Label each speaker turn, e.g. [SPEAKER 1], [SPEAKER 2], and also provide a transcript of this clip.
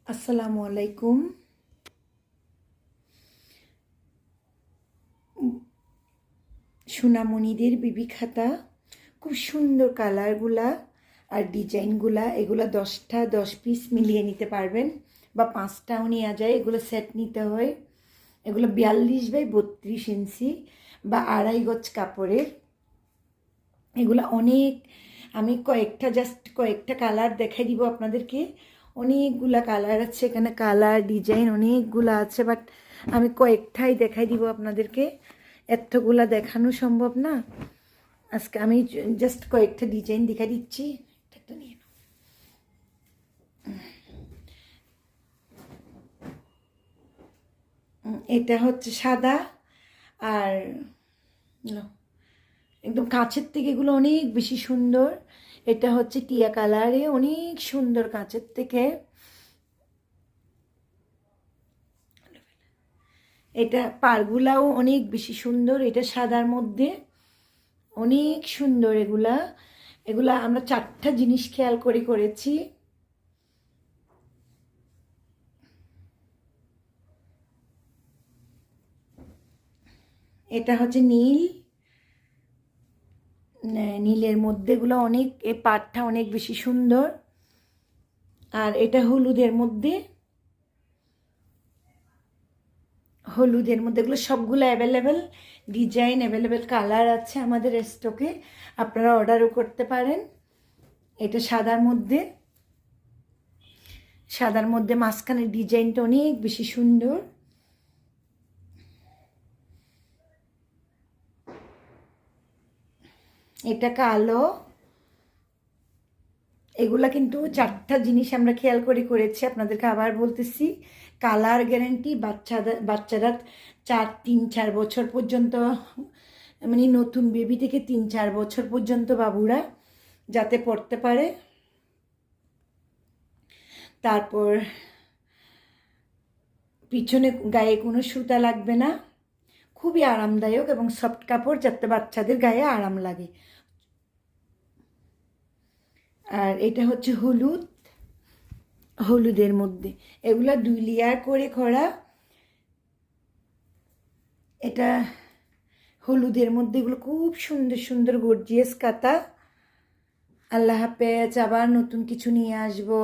[SPEAKER 1] আসসালামু আলাইকুম। সোনামণিদের বিবি খাতা, খুব সুন্দর কালারগুলা আর ডিজাইনগুলা। এগুলো 10 পিস মিলিয়ে নিতে পারবেন বা 5টাও নেওয়া যায়। এগুলো সেট নিতে হয়। এগুলো 42 বাই 32 ইঞ্চি বা 2.5 গজ কাপড়ের। এগুলো অনেক, আমি কয়েকটা কালার দেখাই দিব আপনাদেরকে। অনেকগুলা কালার আছে এখানে, কালার ডিজাইন অনেকগুলা আছে, বাট আমি কয়েকটাই দেখাই দিব আপনাদেরকে। এতগুলা দেখানো সম্ভব না আজকে। আমি জাস্ট কয়েকটা ডিজাইন দেখাই দিচ্ছি। একটা নিয়ে নাও। এটা হচ্ছে সাদা আর একদম কাঁচের থেকে এগুলো অনেক বেশি সুন্দর। এটা হচ্ছে টিয়া কালারে, অনেক সুন্দর কাঁচের থেকে। এটা পাড়গুলাও অনেক বেশি সুন্দর। এটা সাদার মধ্যে অনেক সুন্দর। এগুলা এগুলা আমরা 4টা জিনিস খেয়াল করে করেছি। এটা হচ্ছে নীলের মধ্যে এগুলো অনেক, এই পাড়টা অনেক বেশি সুন্দর। আর এটা হলুদের মধ্যে এগুলো সবগুলো অ্যাভেলেবেল ডিজাইন, অ্যাভেলেবেল কালার আছে আমাদের স্টকে। আপনারা অর্ডারও করতে পারেন। এটা সাদার মধ্যে মাঝখানের ডিজাইনটা অনেক বেশি সুন্দর। এটা কালো। এগুলা কিন্তু 4টা জিনিস আমরা খেয়াল করে করেছি, আপনাদেরকে আবার বলতেছি। Colour guarantee. বাচ্চারা 3-4 বছর পর্যন্ত, মানে নতুন বেবি থেকে 3-4 বছর পর্যন্ত বাবুরা যাতে পড়তে পারে। তারপর পিছনে গায়ে কোনো সুতা লাগবে না, খুবই আরামদায়ক এবং সফট কাপড়, যাতে বাচ্চাদের গায়ে আরাম লাগে। আর এটা হচ্ছে হলুদের মধ্যে। এগুলা 2 লেয়ার করে করা। এটা হলুদের মধ্যে, এগুলো খুব সুন্দর সুন্দর গর্জিয়াস কাতা। আল্লাহ হাফেজ, আবার নতুন কিছু নিয়ে আসবো।